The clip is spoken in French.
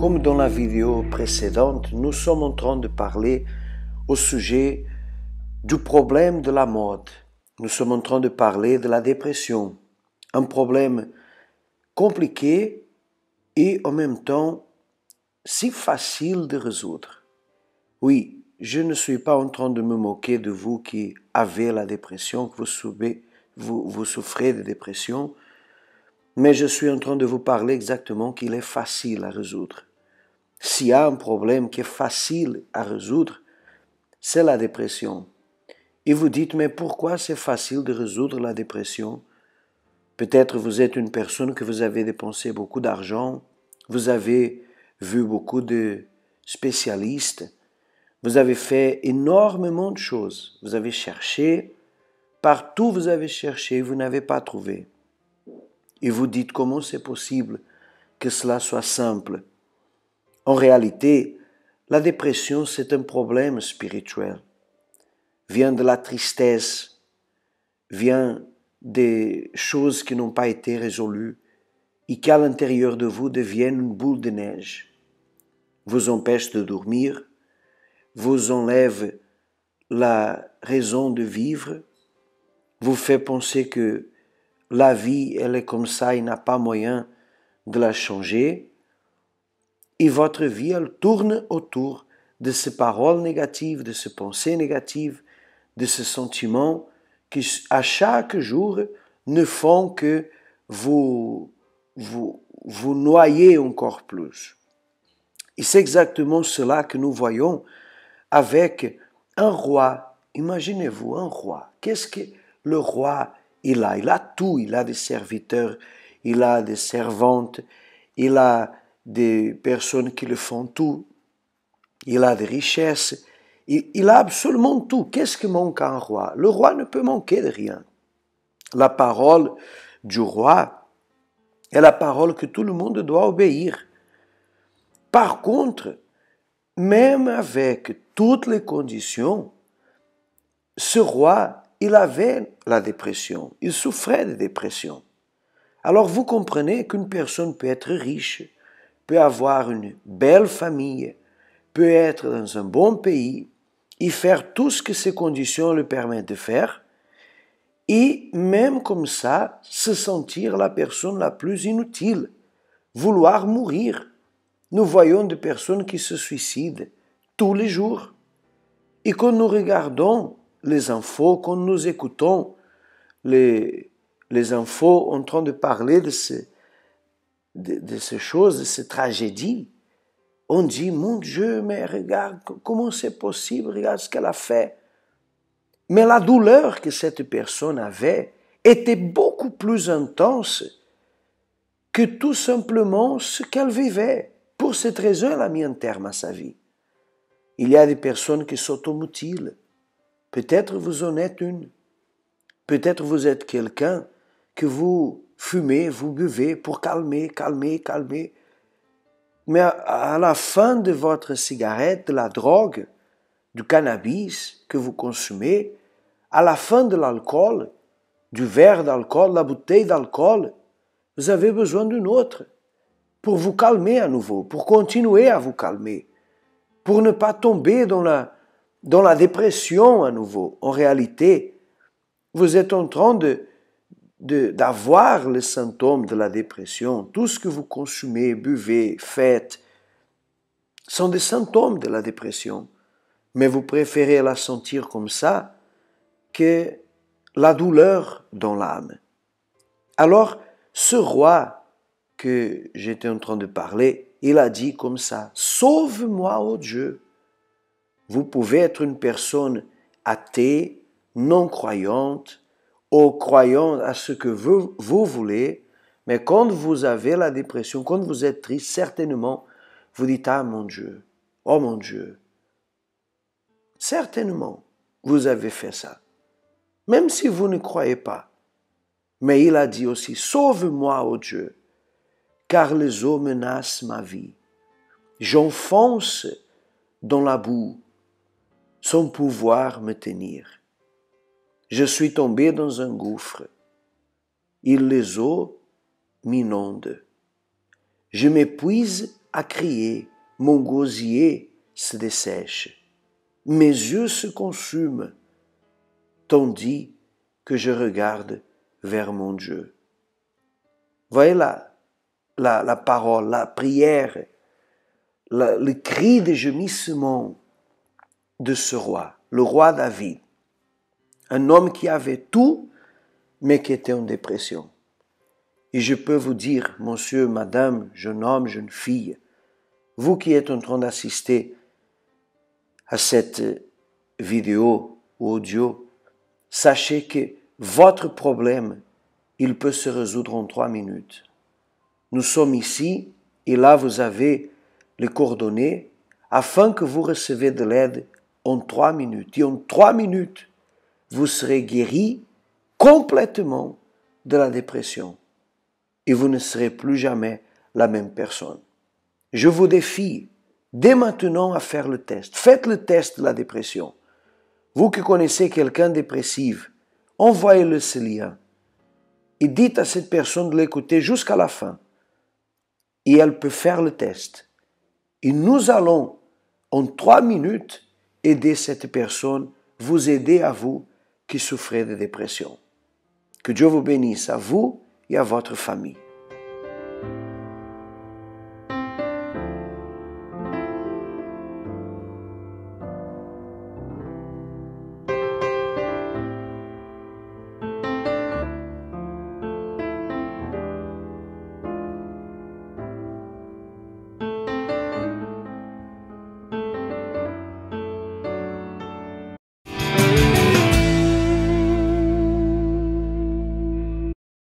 Comme dans la vidéo précédente, nous sommes en train de parler au sujet du problème de la mode. Nous sommes en train de parler de la dépression. Un problème compliqué et en même temps si facile de résoudre. Oui, je ne suis pas en train de me moquer de vous qui avez la dépression, que vous souffrez de dépression, mais je suis en train de vous parler exactement qu'il est facile à résoudre. S'il y a un problème qui est facile à résoudre, c'est la dépression. Et vous dites, mais pourquoi c'est facile de résoudre la dépression? Peut-être vous êtes une personne que vous avez dépensé beaucoup d'argent, vous avez vu beaucoup de spécialistes, vous avez fait énormément de choses, vous avez cherché, partout vous avez cherché, vous n'avez pas trouvé. Et vous dites comment c'est possible que cela soit simple. En réalité, la dépression, c'est un problème spirituel. Vient de la tristesse, vient des choses qui n'ont pas été résolues et qui à l'intérieur de vous deviennent une boule de neige. Vous empêchent de dormir, vous enlève la raison de vivre, vous fait penser que la vie, elle est comme ça, il n'y a pas moyen de la changer. Et votre vie, elle tourne autour de ces paroles négatives, de ces pensées négatives, de ces sentiments qui, à chaque jour, ne font que vous noyer encore plus. Et c'est exactement cela que nous voyons avec un roi. Imaginez-vous un roi. Qu'est-ce que le roi il a? Il a tout. Il a des serviteurs, il a des servantes, il a des personnes qui le font tout. Il a des richesses. Il a absolument tout. Qu'est-ce que manque à un roi? Le roi ne peut manquer de rien. La parole du roi est la parole que tout le monde doit obéir. Par contre, même avec toutes les conditions, ce roi, il avait la dépression. Il souffrait de dépression. Alors vous comprenez qu'une personne peut être riche, peut avoir une belle famille, peut être dans un bon pays et faire tout ce que ces conditions lui permettent de faire et même comme ça, se sentir la personne la plus inutile, vouloir mourir. Nous voyons des personnes qui se suicident tous les jours. Et quand nous regardons les infos, quand nous écoutons les infos en train de parler de ces choses, de ces tragédies, on dit, mon Dieu, mais regarde comment c'est possible, regarde ce qu'elle a fait. Mais la douleur que cette personne avait était beaucoup plus intense que tout simplement ce qu'elle vivait. Pour cette raison, elle a mis un terme à sa vie. Il y a des personnes qui s'automutilent. Peut-être vous en êtes une. Peut-être vous êtes quelqu'un que vous fumez, vous buvez pour calmer. Mais à la fin de votre cigarette, de la drogue, du cannabis que vous consommez, à la fin de l'alcool, du verre d'alcool, la bouteille d'alcool, vous avez besoin d'une autre pour vous calmer à nouveau, pour continuer à vous calmer, pour ne pas tomber dans la dépression à nouveau. En réalité, vous êtes en train d'avoir les symptômes de la dépression. Tout ce que vous consommez, buvez, faites, sont des symptômes de la dépression. Mais vous préférez la sentir comme ça que la douleur dans l'âme. Alors, ce roi que j'étais en train de parler, il a dit comme ça, « Sauve-moi, ô Dieu !» Vous pouvez être une personne athée, non croyante, ou croyant à ce que vous voulez, mais quand vous avez la dépression, quand vous êtes triste, certainement, vous dites, « Ah mon Dieu, oh mon Dieu !» Certainement, vous avez fait ça. Même si vous ne croyez pas. Mais il a dit aussi, « Sauve-moi, ô Dieu, car les eaux menacent ma vie. J'enfonce dans la boue, sans pouvoir me tenir. Je suis tombé dans un gouffre. Les eaux m'inondent. Je m'épuise à crier, mon gosier se dessèche, mes yeux se consument, tandis que je regarde vers mon Dieu. Voyez la parole, la prière, le cri de gémissement de ce roi, le roi David, un homme qui avait tout, mais qui était en dépression. Et je peux vous dire, monsieur, madame, jeune homme, jeune fille, vous qui êtes en train d'assister à cette vidéo ou audio, sachez que votre problème, il peut se résoudre en 3 minutes. Nous sommes ici et là vous avez les coordonnées afin que vous receviez de l'aide en 3 minutes. Et en 3 minutes, vous serez guéri complètement de la dépression et vous ne serez plus jamais la même personne. Je vous défie dès maintenant à faire le test. Faites le test de la dépression. Vous qui connaissez quelqu'un dépressif, envoyez-le ce lien et dites à cette personne de l'écouter jusqu'à la fin. Et elle peut faire le test. Et nous allons, en 3 minutes, aider cette personne, vous aider à vous qui souffrez de dépression. Que Dieu vous bénisse à vous et à votre famille.